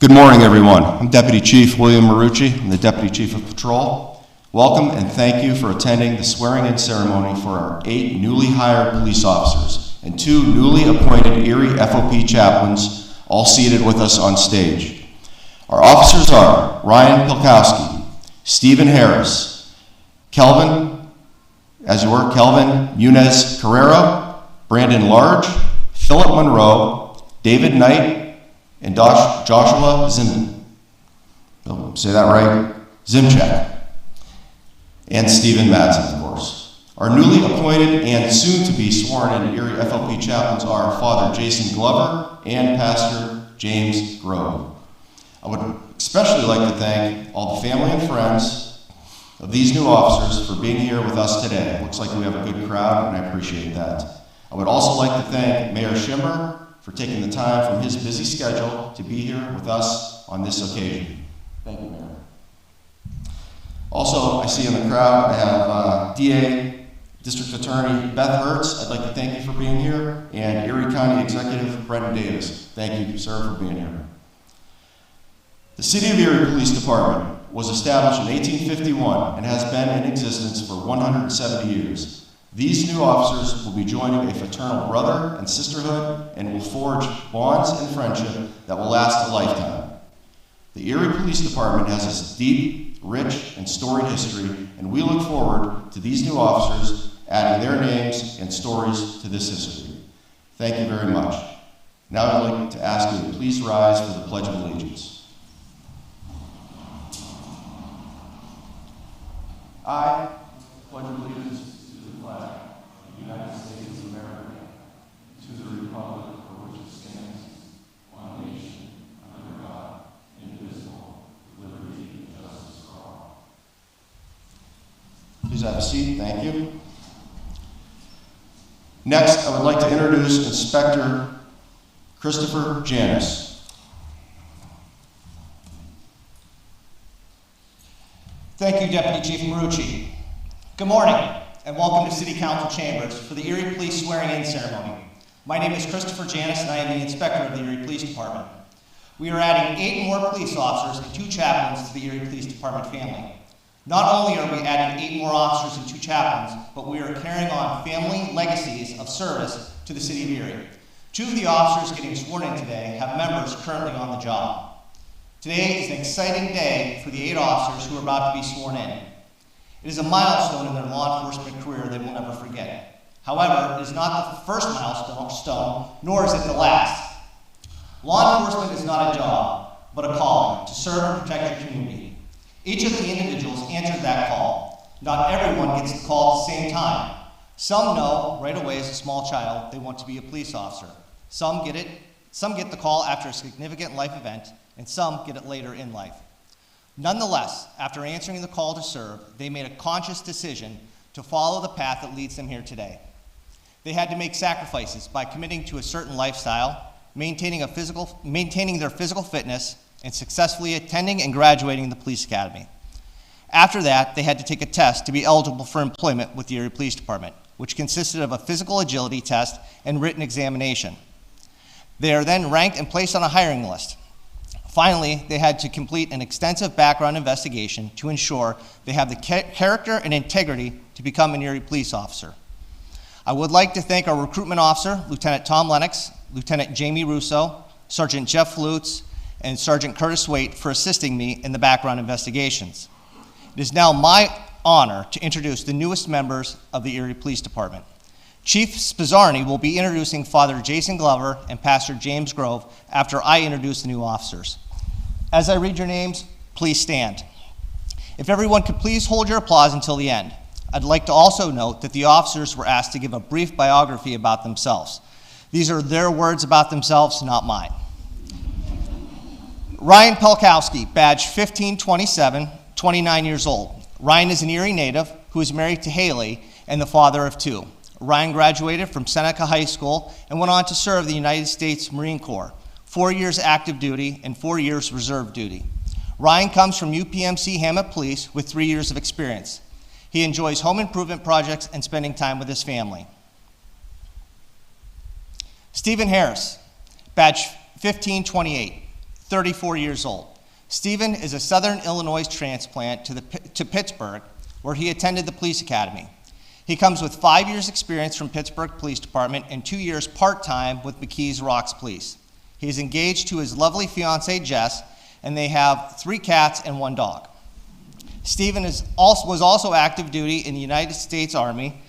Good morning, everyone. I'm Deputy Chief William Marucci. I'm the Deputy Chief of Patrol. Welcome and thank you for attending the swearing-in ceremony for our 8 newly hired police officers and 2 newly appointed Erie FOP chaplains, all seated with us on stage. Our officers are Ryan Pilkowski, Stephen Harris, Kelvin Munez Carrero, Brandon Large, Philip Monroe, David Knight, and Joshua Zimchek, and Stephen Madsen, of course. Our newly appointed and soon-to-be sworn-in Erie FLP chaplains are Father Jason Glover and Pastor James Grove. I would especially like to thank all the family and friends of these new officers for being here with us today. Looks like we have a good crowd, and I appreciate that. I would also like to thank Mayor Schimmer for taking the time from his busy schedule to be here with us on this occasion. Thank you, Mayor. Also, I see in the crowd, I have DA, District Attorney Beth Hertz. I'd like to thank you for being here, and Erie County Executive Brendan Davis. Thank you, sir, for being here. The City of Erie Police Department was established in 1851 and has been in existence for 170 years. These new officers will be joining a fraternal brother and sisterhood and will forge bonds and friendship that will last a lifetime. The Erie Police Department has a deep, rich, and storied history, and we look forward to these new officers adding their names and stories to this history. Thank you very much. Now I'd like to ask you to please rise for the Pledge of Allegiance. I pledge allegiance to the flag of the United States of America, to the republic for which it stands, one nation, under God, indivisible, with liberty and justice for all. Please have a seat. Thank you. Next, I would like to introduce Inspector Christopher Janis. Thank you, Deputy Chief Marucci. Good morning, and welcome to City Council Chambers for the Erie Police Swearing-In Ceremony. My name is Christopher Janis, and I am the Inspector of the Erie Police Department. We are adding 8 more police officers and 2 chaplains to the Erie Police Department family. Not only are we adding 8 more officers and 2 chaplains, but we are carrying on family legacies of service to the City of Erie. 2 of the officers getting sworn in today have members currently on the job. Today is an exciting day for the 8 officers who are about to be sworn in. It is a milestone in their law enforcement career they will never forget. However, it is not the first milestone, nor is it the last. Law enforcement is not a job, but a calling to serve and protect your community. Each of the individuals answered that call. Not everyone gets the call at the same time. Some know right away as a small child they want to be a police officer. Some get the call after a significant life event, and some get it later in life. Nonetheless, after answering the call to serve, they made a conscious decision to follow the path that leads them here today. They had to make sacrifices by committing to a certain lifestyle, maintaining their physical fitness, and successfully attending and graduating the police academy. After that, they had to take a test to be eligible for employment with the Erie Police Department, which consisted of a physical agility test and written examination. They are then ranked and placed on a hiring list. Finally, they had to complete an extensive background investigation to ensure they have the character and integrity to become an Erie police officer. I would like to thank our recruitment officer, Lieutenant Tom Lennox, Lieutenant Jamie Russo, Sergeant Jeff Lutz, and Sergeant Curtis Waite for assisting me in the background investigations. It is now my honor to introduce the newest members of the Erie Police Department. Chief Spizzarni will be introducing Father Jason Glover and Pastor James Grove after I introduce the new officers. As I read your names, please stand. If everyone could please hold your applause until the end. I'd like to also note that the officers were asked to give a brief biography about themselves. These are their words about themselves, not mine. Ryan Pelkowski, badge 1527, 29 years old. Ryan is an Erie native who is married to Haley and the father of 2. Ryan graduated from Seneca High School and went on to serve the United States Marine Corps, 4 years active duty and 4 years reserve duty. Ryan comes from UPMC Hammett Police with 3 years of experience. He enjoys home improvement projects and spending time with his family. Stephen Harris, badge 1528, 34 years old. Stephen is a Southern Illinois transplant to Pittsburgh, where he attended the police academy. He comes with 5 years experience from Pittsburgh Police Department and 2 years part-time with McKees Rocks Police. He is engaged to his lovely fiancee, Jess, and they have 3 cats and 1 dog. Stephen was also active duty in the United States Army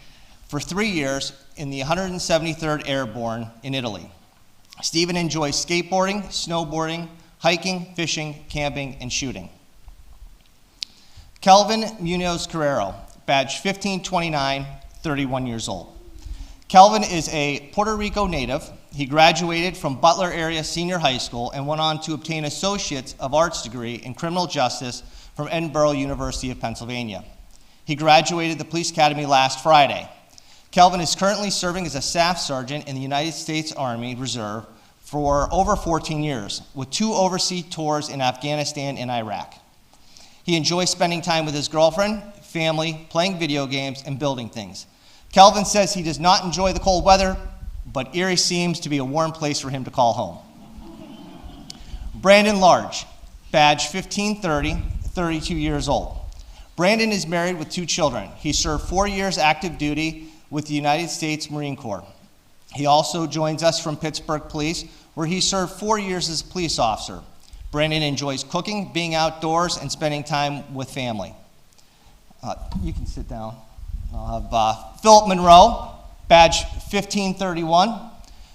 for 3 years in the 173rd Airborne in Italy. Stephen enjoys skateboarding, snowboarding, hiking, fishing, camping, and shooting. Kelvin Munoz Carrero, badge 1529, 31 years old. Kelvin is a Puerto Rico native. He graduated from Butler Area Senior High School and went on to obtain Associates of Arts degree in Criminal Justice from Edinburgh University of Pennsylvania. He graduated the Police Academy last Friday. Kelvin is currently serving as a staff sergeant in the United States Army Reserve for over 14 years, with 2 overseas tours in Afghanistan and Iraq. He enjoys spending time with his girlfriend, family, playing video games, and building things. Kelvin says he does not enjoy the cold weather, but Erie seems to be a warm place for him to call home. Brandon Large, badge 1530, 32 years old. Brandon is married with 2 children. He served 4 years active duty with the United States Marine Corps. He also joins us from Pittsburgh Police, where he served 4 years as a police officer. Brandon enjoys cooking, being outdoors, and spending time with family. You can sit down. I'll have Philip Monroe, badge 1531,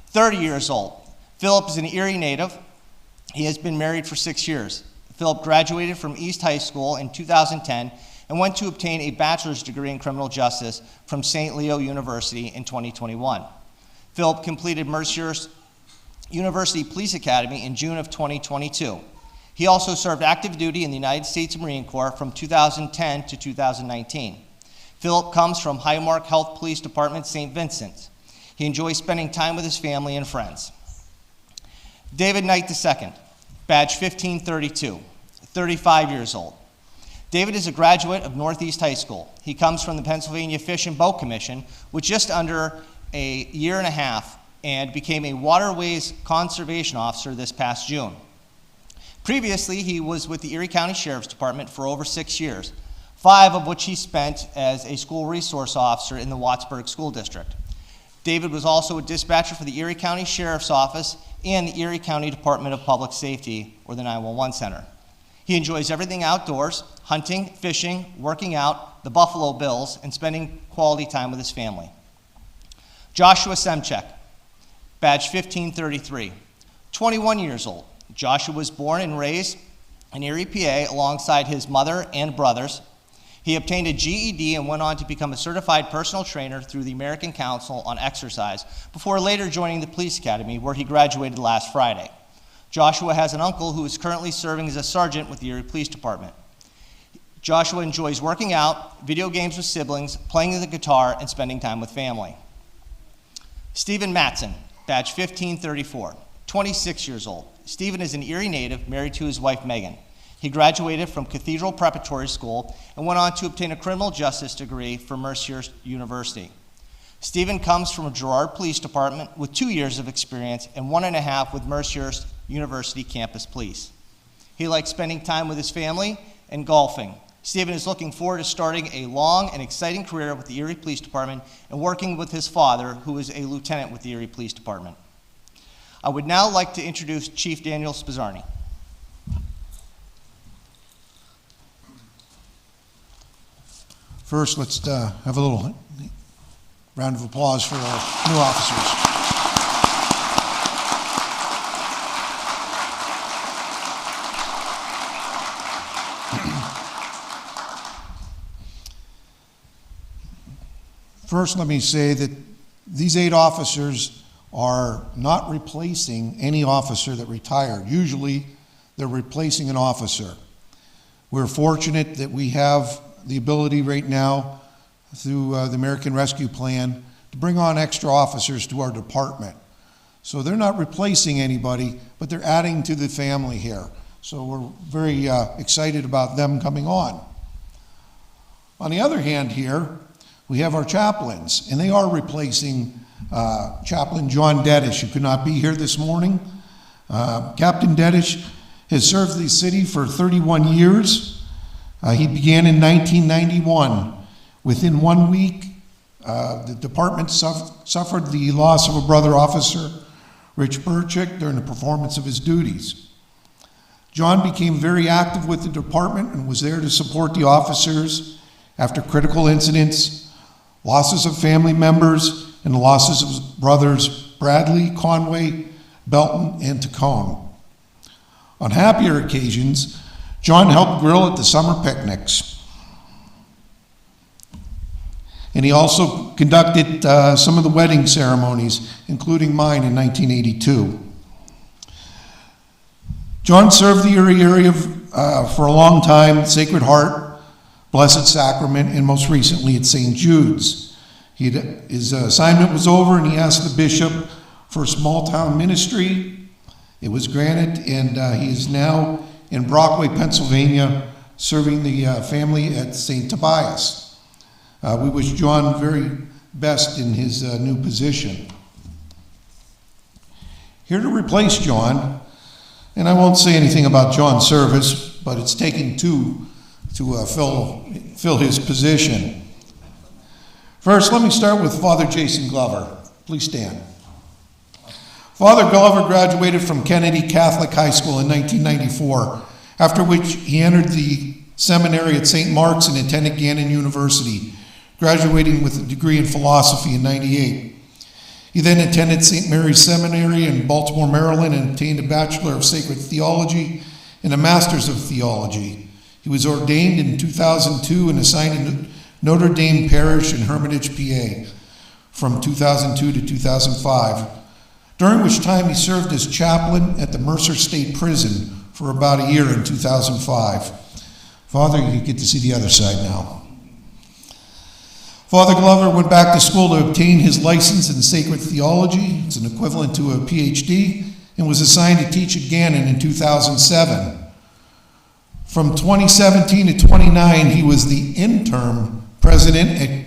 30 years old. Philip is an Erie native. He has been married for 6 years. Philip graduated from East High School in 2010 and went to obtain a bachelor's degree in criminal justice from St. Leo University in 2021. Philip completed Mercer's University Police Academy in June of 2022. He also served active duty in the United States Marine Corps from 2010 to 2019. Philip comes from Highmark Health Police Department, St. Vincent. He enjoys spending time with his family and friends. David Knight II, badge 1532, 35 years old. David is a graduate of Northeast High School. He comes from the Pennsylvania Fish and Boat Commission with just under a year and a half and became a waterways conservation officer this past June. Previously, he was with the Erie County Sheriff's Department for over 6 years, 5 of which he spent as a school resource officer in the Wattsburg School District. David was also a dispatcher for the Erie County Sheriff's Office and the Erie County Department of Public Safety, or the 911 Center. He enjoys everything outdoors, hunting, fishing, working out, the Buffalo Bills, and spending quality time with his family. Joshua Semchek, badge 1533, 21 years old. Joshua was born and raised in Erie, PA, alongside his mother and brothers. He obtained a GED and went on to become a certified personal trainer through the American Council on Exercise before later joining the Police Academy, where he graduated last Friday. Joshua has an uncle who is currently serving as a sergeant with the Erie Police Department. Joshua enjoys working out, video games with siblings, playing the guitar, and spending time with family. Stephen Matson, badge 1534, 26 years old. Stephen is an Erie native, married to his wife, Megan. He graduated from Cathedral Preparatory School and went on to obtain a criminal justice degree from Mercer University. Stephen comes from a Girard Police Department with 2 years of experience and 1.5 with Mercer University Campus Police. He likes spending time with his family and golfing. Stephen is looking forward to starting a long and exciting career with the Erie Police Department and working with his father, who is a lieutenant with the Erie Police Department. I would now like to introduce Chief Daniel Spizzarni. First, let's have a little round of applause for our new officers. First, let me say that these 8 officers are not replacing any officer that retired. Usually, they're replacing an officer. We're fortunate that we have the ability right now through the American Rescue Plan to bring on extra officers to our department. So they're not replacing anybody, but they're adding to the family here. So we're very excited about them coming on. On the other hand here, we have our chaplains, and they are replacing Chaplain John Dedish, who could not be here this morning. Captain Dedish has served the city for 31 years. He began in 1991. Within 1 week, the department suffered the loss of a brother officer, Rich Burchick, during the performance of his duties. John became very active with the department and was there to support the officers after critical incidents, losses of family members, and the losses of his brothers Bradley, Conway, Belton, and Tacone. On happier occasions, John helped grill at the summer picnics. And he also conducted some of the wedding ceremonies, including mine in 1982. John served the Erie area for a long time, Sacred Heart, Blessed Sacrament, and most recently at St. Jude's. His assignment was over and he asked the bishop for a small town ministry. It was granted, and he is now in Brockway, Pennsylvania, serving the family at St. Tobias. We wish John very best in his new position. Here to replace John, and I won't say anything about John's service, but it's taking two to fill his position. First, let me start with Father Jason Glover. Please stand. Father Glover graduated from Kennedy Catholic High School in 1994, after which he entered the seminary at St. Mark's and attended Gannon University, graduating with a degree in philosophy in 98. He then attended St. Mary's Seminary in Baltimore, Maryland, and obtained a Bachelor of Sacred Theology and a Master's of Theology. He was ordained in 2002 and assigned to Notre Dame Parish in Hermitage, PA, from 2002 to 2005, during which time he served as chaplain at the Mercer State Prison for about a year in 2005. Father, you get to see the other side now. Father Glover went back to school to obtain his license in sacred theology. It's an equivalent to a PhD, and was assigned to teach at Gannon in 2007. From 2017 to 29, he was the interim president at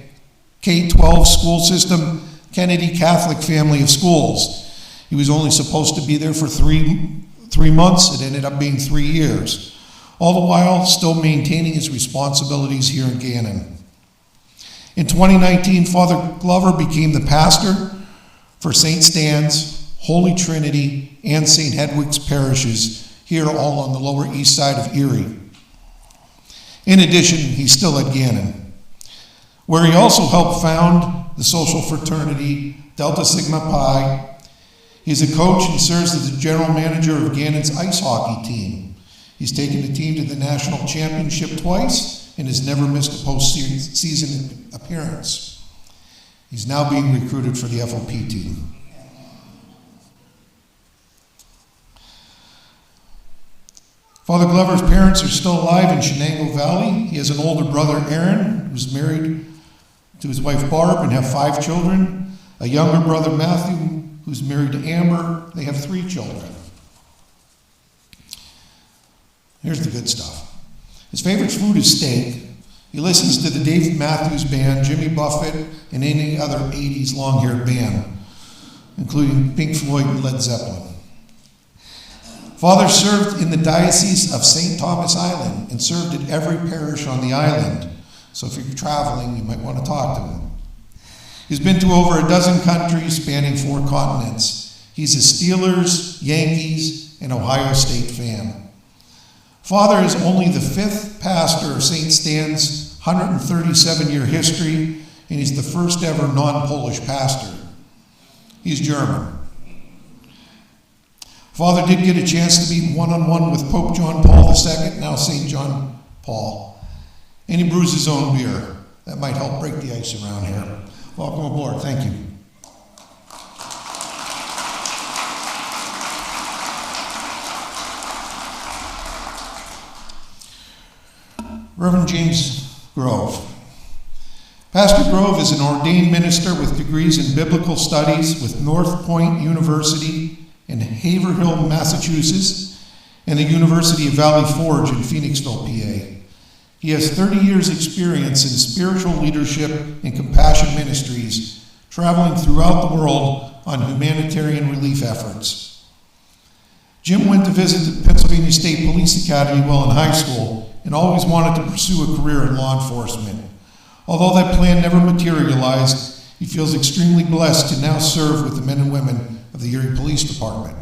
K-12 school system, Kennedy Catholic Family of Schools. He was only supposed to be there for three months. It ended up being 3 years, all the while still maintaining his responsibilities here in Gannon. In 2019, Father Glover became the pastor for St. Stan's, Holy Trinity, and St. Hedwig's parishes here all on the Lower East Side of Erie. In addition, he's still at Gannon, where he also helped found the social fraternity Delta Sigma Pi. He's a coach and serves as the general manager of Gannon's ice hockey team. He's taken the team to the national championship twice and has never missed a postseason appearance. He's now being recruited for the FOP team. Father Glover's parents are still alive in Shenango Valley. He has an older brother, Aaron, who's married to his wife, Barb, and have 5 children. A younger brother, Matthew, who's married to Amber. They have 3 children. Here's the good stuff. His favorite food is steak. He listens to the Dave Matthews Band, Jimmy Buffett, and any other 80s long-haired band, including Pink Floyd and Led Zeppelin. Father served in the Diocese of St. Thomas Island and served at every parish on the island. So if you're traveling, you might want to talk to him. He's been to over a dozen countries spanning 4 continents. He's a Steelers, Yankees, and Ohio State fan. Father is only the 5th pastor of St. Stan's 137-year history, and he's the first ever non-Polish pastor. He's German. Father did get a chance to be one-on-one with Pope John Paul II, now St. John Paul. And he brews his own beer. That might help break the ice around here. Welcome aboard. Thank you. Reverend James Grove. Pastor Grove is an ordained minister with degrees in biblical studies with North Point University in Haverhill, Massachusetts, and the University of Valley Forge in Phoenixville, PA. He has 30 years' experience in spiritual leadership and compassion ministries, traveling throughout the world on humanitarian relief efforts. Jim went to visit the Pennsylvania State Police Academy while in high school and always wanted to pursue a career in law enforcement. Although that plan never materialized, he feels extremely blessed to now serve with the men and women of the Erie Police Department.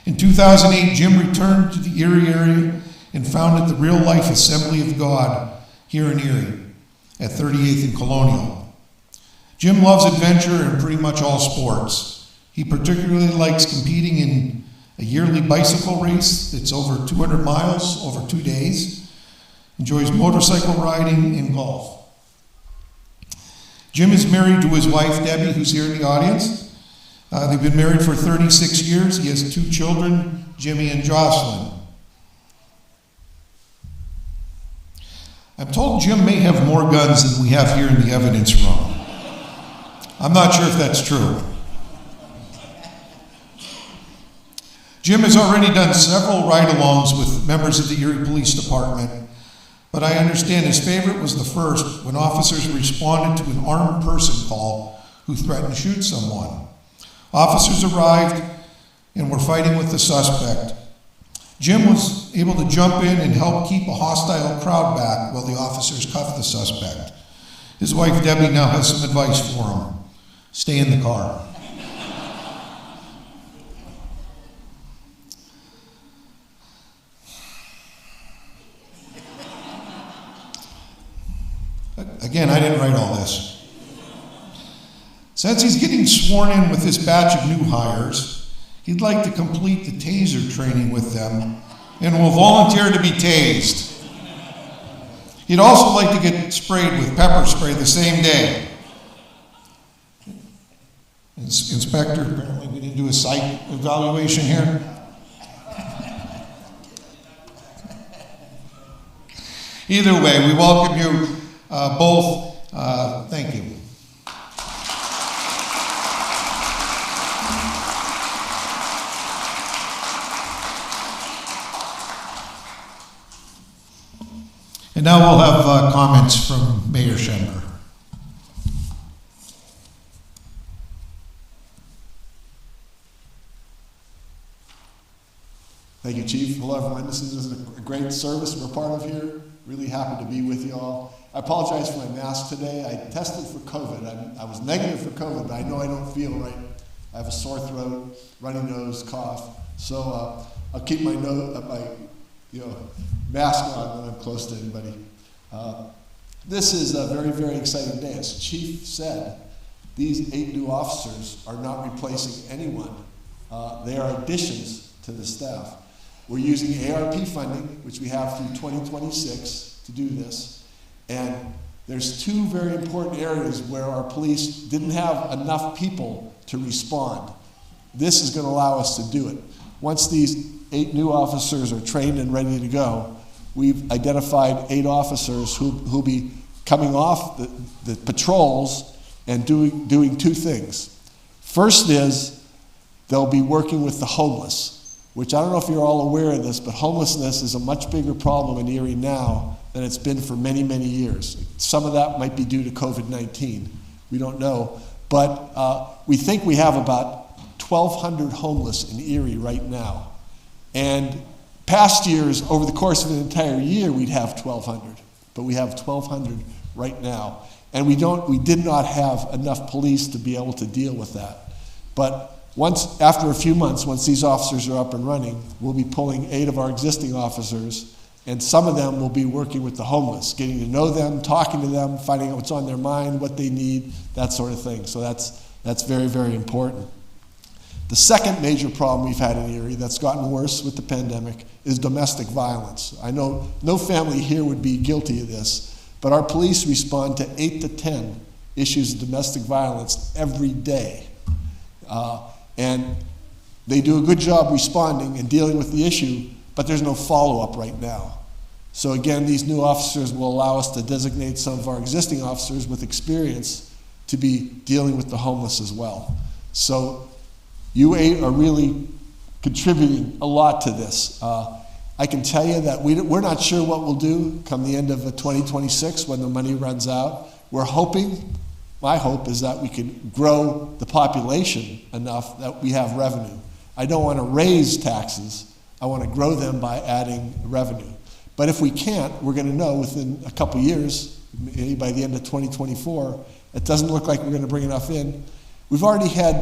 In 2008, Jim returned to the Erie area and founded the Real Life Assembly of God here in Erie at 38th and Colonial. Jim loves adventure and pretty much all sports. He particularly likes competing in a yearly bicycle race that's over 200 miles over 2 days, enjoys motorcycle riding and golf. Jim is married to his wife, Debbie, who's here in the audience. They've been married for 36 years. He has 2 children, Jimmy and Jocelyn. I'm told Jim may have more guns than we have here in the evidence room. I'm not sure if that's true. Jim has already done several ride-alongs with members of the Erie Police Department, but I understand his favorite was the first when officers responded to an armed person call who threatened to shoot someone. Officers arrived and were fighting with the suspect. Jim was able to jump in and help keep a hostile crowd back while the officers cuffed the suspect. His wife, Debbie, now has some advice for him. Stay in the car. Again, I didn't write all this. Since he's getting sworn in with this batch of new hires, he'd like to complete the taser training with them and will volunteer to be tased. He'd also like to get sprayed with pepper spray the same day. Inspector, apparently we didn't do a psych evaluation here. Either way, we welcome you both. Thank you. And now we'll have comments from Mayor Schember. Thank you, Chief. Hello, everyone. This is a great service we're part of here. Really happy to be with you all. I apologize for my mask today. I tested for COVID. I was negative for COVID, but I know I don't feel right. I have a sore throat, runny nose, cough. So I'll keep my mask on when I'm close to anybody. This is a very, very exciting day. As the Chief said, these 8 new officers are not replacing anyone. They are additions to the staff. We're using ARP funding, which we have through 2026 to do this. And there's 2 very important areas where our police didn't have enough people to respond. This is going to allow us to do it. Once these 8 new officers are trained and ready to go, we've identified 8 officers who'll be coming off the patrols and doing 2 things. First is they'll be working with the homeless, which I don't know if you're all aware of this, but homelessness is a much bigger problem in Erie now than it's been for many, many years. Some of that might be due to COVID-19. We don't know. But we think we have about 1,200 homeless in Erie right now. And past years, over the course of an entire year, we'd have 1,200. But we have 1,200 right now. And we did not have enough police to be able to deal with that. But after a few months, once these officers are up and running, we'll be pulling 8 of our existing officers, and some of them will be working with the homeless, getting to know them, talking to them, finding out what's on their mind, what they need, that sort of thing. So that's very, very important. The second major problem we've had in Erie that's gotten worse with the pandemic is domestic violence. I know no family here would be guilty of this, but our police respond to 8 to 10 issues of domestic violence every day. And they do a good job responding and dealing with the issue, but there's no follow-up right now. So again, these new officers will allow us to designate some of our existing officers with experience to be dealing with the homeless as well. So you 8 are really contributing a lot to this. I can tell you that we're not sure what we'll do come the end of 2026 when the money runs out. We're hoping, my hope is that we can grow the population enough that we have revenue. I don't want to raise taxes. I want to grow them by adding revenue. But if we can't, we're going to know within a couple years, maybe by the end of 2024, it doesn't look like we're going to bring enough in. We've already had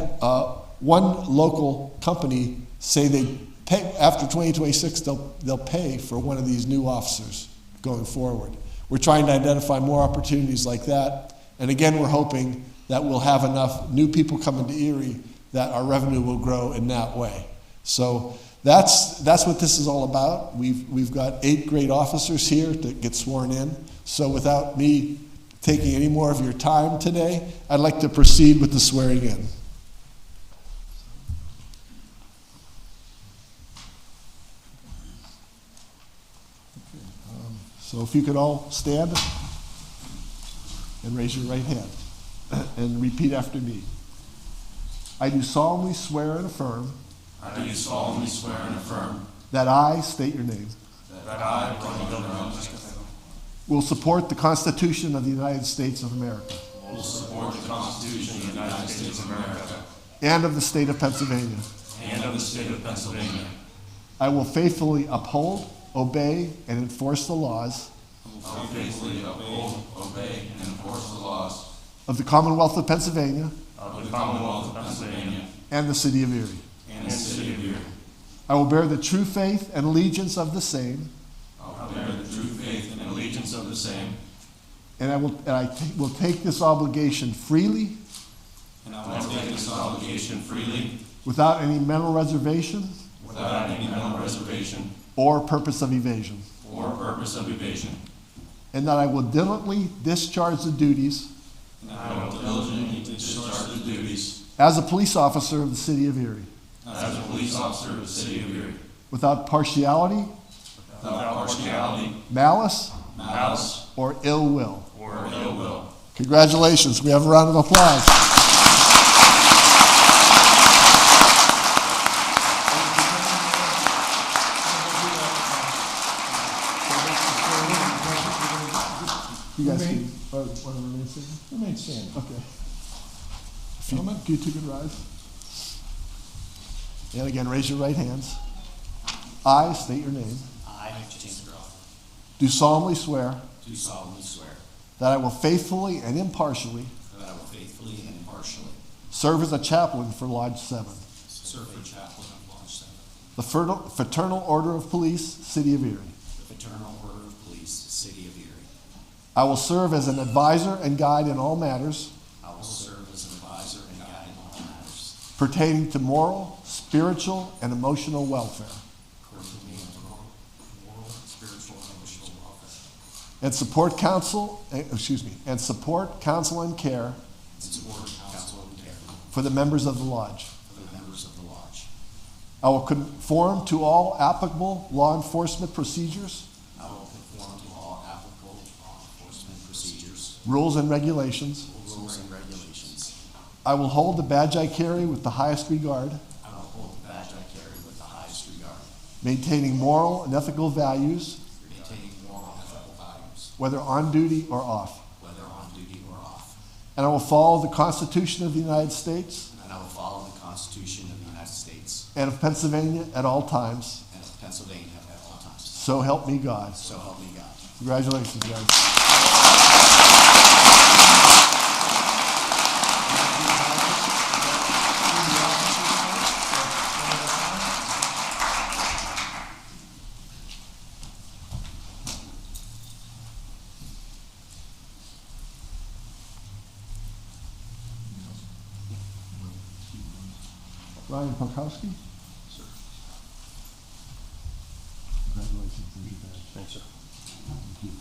one local company say they pay, after 2026, they'll pay for one of these new officers going forward. We're trying to identify more opportunities like that. And again, we're hoping that we'll have enough new people coming to Erie that our revenue will grow in that way. So that's what this is all about. We've got 8 great officers here to get sworn in. So without me taking any more of your time today, I'd like to proceed with the swearing in. So if you could all stand and raise your right hand and repeat after me. I do solemnly swear and affirm. I do solemnly swear and affirm. That I, state your name. That I, Ronnie Jones, will support the Constitution of the United States of America. will support the Constitution of the United States of America. And of the state of Pennsylvania. And of the state of Pennsylvania. I will faithfully uphold, obey, and enforce the laws. I will faithfully uphold, obey, and enforce the laws of the Commonwealth of Pennsylvania. of the Commonwealth of Pennsylvania. And the city of Erie. And the city of Erie. I will bear the true faith and allegiance of the same. I will bear the true faith and allegiance of the same. And I will take this obligation freely. And I will take this obligation freely. Without any mental reservation. Without any mental reservation. Or purpose of evasion. Or purpose of evasion. And that I will diligently discharge the duties. And I will diligently discharge the duties. As a police officer of the city of Erie. As a police officer of the city of Erie. Without partiality. Without partiality. Malice. Malice. Or ill will. Or ill will. Congratulations. We have a round of applause. You guys can, want to remain standing? Remain standing. Okay. Gentlemen, you two can rise. And again, raise your right hands. I state your name. I, James Groff, Do solemnly swear do solemnly swear that I will faithfully and impartially that I will faithfully and impartially serve as a chaplain for Lodge 7, serve the chaplain of Lodge 7, the Fraternal Order of Police, City of Erie. the Fraternal Order of Police, City of Erie. I will serve as an advisor and guide in all matters I will serve as an advisor and guide in all matters pertaining to moral, spiritual, and emotional welfare, pertaining to moral, spiritual, and emotional welfare, and support counsel and care and support counsel and care for the members of the lodge. for the members of the lodge. I will conform to all applicable law enforcement procedures, I will conform to all applicable law enforcement procedures, rules, and regulations. rules, and regulations. I will hold the badge I carry with the highest regard, I will hold the badge I carry with the highest regard, maintaining moral and ethical values, maintaining moral and ethical values, whether on duty or off. whether on duty or off. And I will follow the Constitution of the United States And I will follow the Constitution of the United States and of Pennsylvania at all times. and of Pennsylvania at all times. So help me God. So help me God. Congratulations, guys. Ryan Polkowski? Sir. Congratulations. There's your badge. Thanks, sir. Thank you.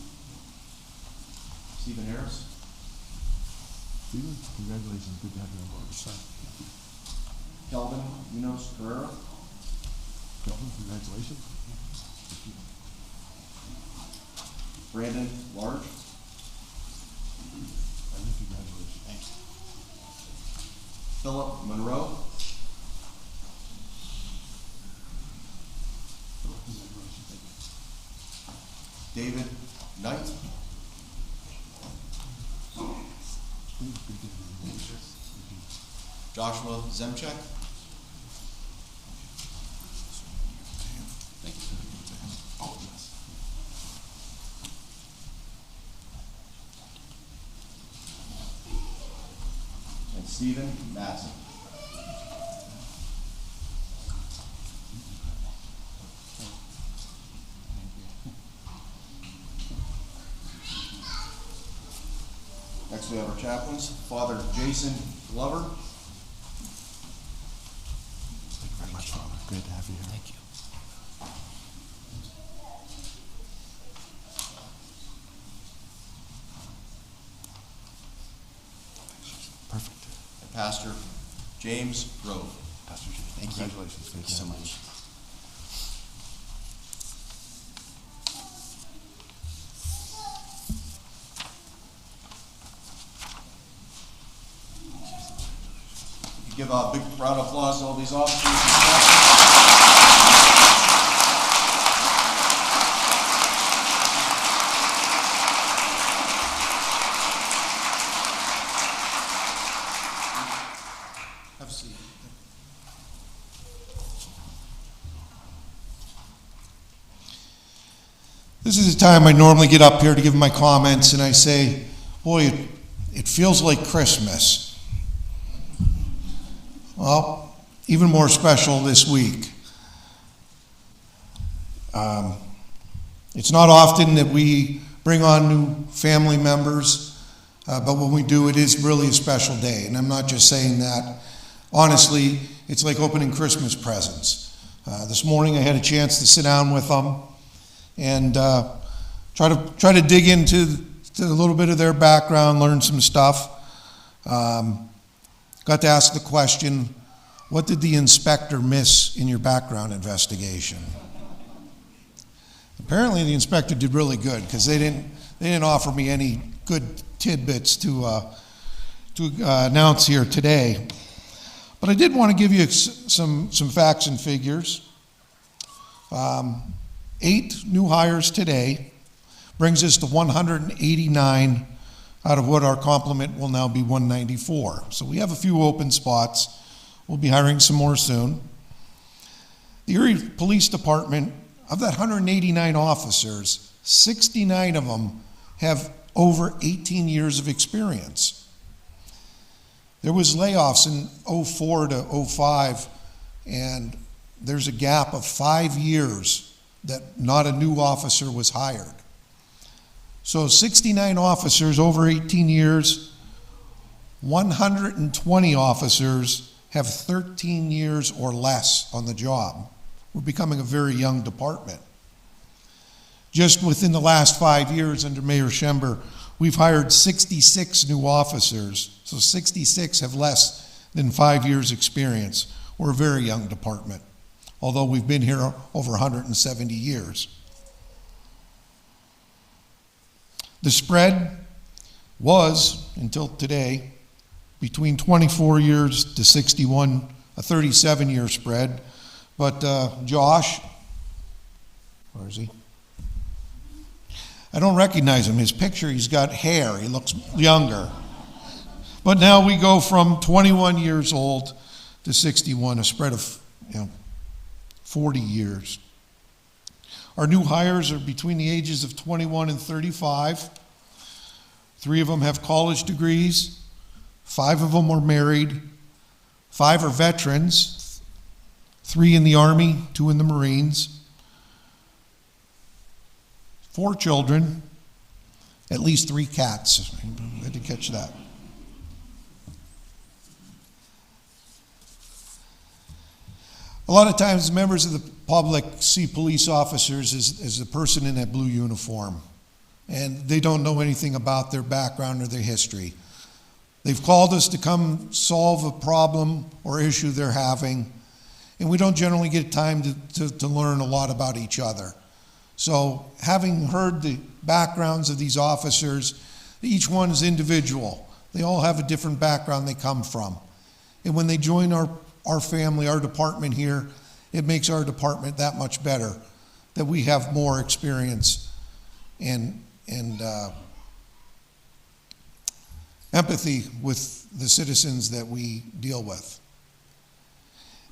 Stephen Harris. Stephen, congratulations. Good to have you on board. Kelvin Munoz Carrera. Kelvin, congratulations. Brandon Large. Congratulations. Thank you. Philip Monroe. David Knight. Joshua Zemchek. Stephen Matson. Next we have our chaplains, Father Jason Glover. Thank you very much, Father. Great to have you here. Thank you. Perfect. And Pastor James Grove. Pastor James, Thank you. congratulations. Thank you so much. Give a big round of applause to all these officers. Have a seat. This is the time I normally get up here to give my comments, and I say, boy, it feels like Christmas. Well, even more special this week. It's not often that we bring on new family members, but when we do, it is really a special day. And I'm not just saying that. Honestly, it's like opening Christmas presents. This morning I had a chance to sit down with them and try to dig into a little bit of their background, learn some stuff. Got to ask the question, what did the inspector miss in your background investigation? Apparently the inspector did really good because they didn't offer me any good tidbits to announce here today. But I did want to give you some facts and figures. 8 new hires today brings us to 189 out of what our complement will now be 194. So we have a few open spots. We'll be hiring some more soon. The Erie Police Department, of that 189 officers, 69 of them have over 18 years of experience. There was layoffs in 04 to 05, and there's a gap of 5 years that not a new officer was hired. So 69 officers over 18 years, 120 officers have 13 years or less on the job. We're becoming a very young department. Just within the last 5 years under Mayor Schember, we've hired 66 new officers. So 66 have less than 5 years experience. We're a very young department, although we've been here over 170 years. The spread was, until today, between 24 years to 61, a 37-year spread. But Josh, where is he? I don't recognize him. His picture, he's got hair. He looks younger. But now we go from 21 years old to 61, a spread of 40 years. Our new hires are between the ages of 21 and 35. 3 of them have college degrees. 5 of them are married. 5 are veterans. 3 in the Army, 2 in the Marines. 4 children. At least 3 cats. I had to catch that. A lot of times members of the public see police officers as the person in that blue uniform, and they don't know anything about their background or their history. They've called us to come solve a problem or issue they're having, and we don't generally get time to learn a lot about each other. So having heard the backgrounds of these officers, each one is individual. They all have a different background they come from. And when they join our family, our department here, it makes our department that much better, that we have more experience and empathy with the citizens that we deal with.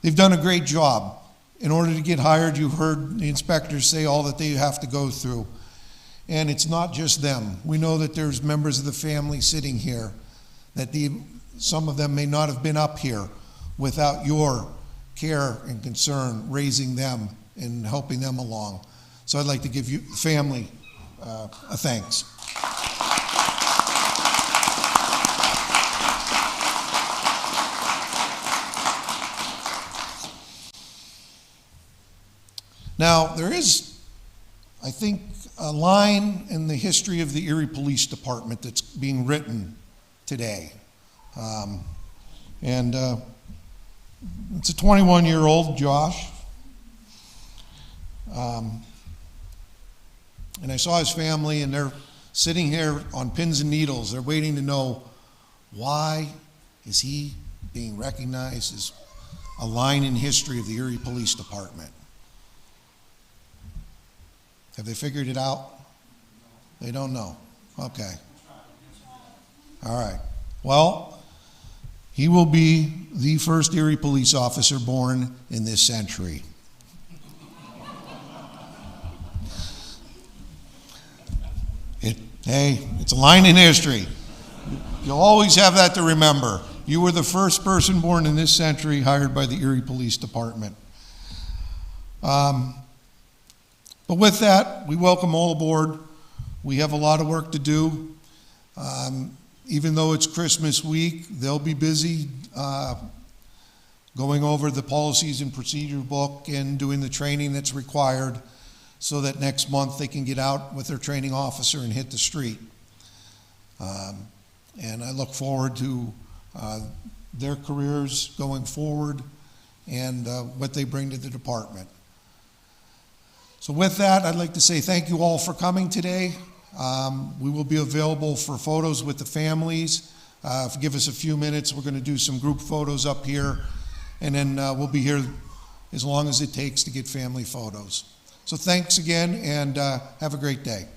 They've done a great job. In order to get hired, you've heard the inspectors say all that they have to go through. And it's not just them. We know that there's members of the family sitting here that some of them may not have been up here without your care and concern raising them and helping them along. So I'd like to give you, family, a thanks. Now, there is, I think, a line in the history of the Erie Police Department that's being written today. It's a 21-year-old, Josh. And I saw his family, and they're sitting here on pins and needles. They're waiting to know, why is he being recognized as a line in history of the Erie Police Department? Have they figured it out? They don't know. Okay. All right. Well, he will be the first Erie police officer born in this century. Hey, it's a line in history. You'll always have that to remember. You were the first person born in this century hired by the Erie Police Department. But with that, we welcome all aboard. We have a lot of work to do. Even though it's Christmas week, they'll be busy going over the policies and procedure book and doing the training that's required so that next month they can get out with their training officer and hit the street. And I look forward to their careers going forward and what they bring to the department. So with that, I'd like to say thank you all for coming today. We will be available for photos with the families. If you give us a few minutes, we're going to do some group photos up here, and then we'll be here as long as it takes to get family photos. So thanks again, and have a great day.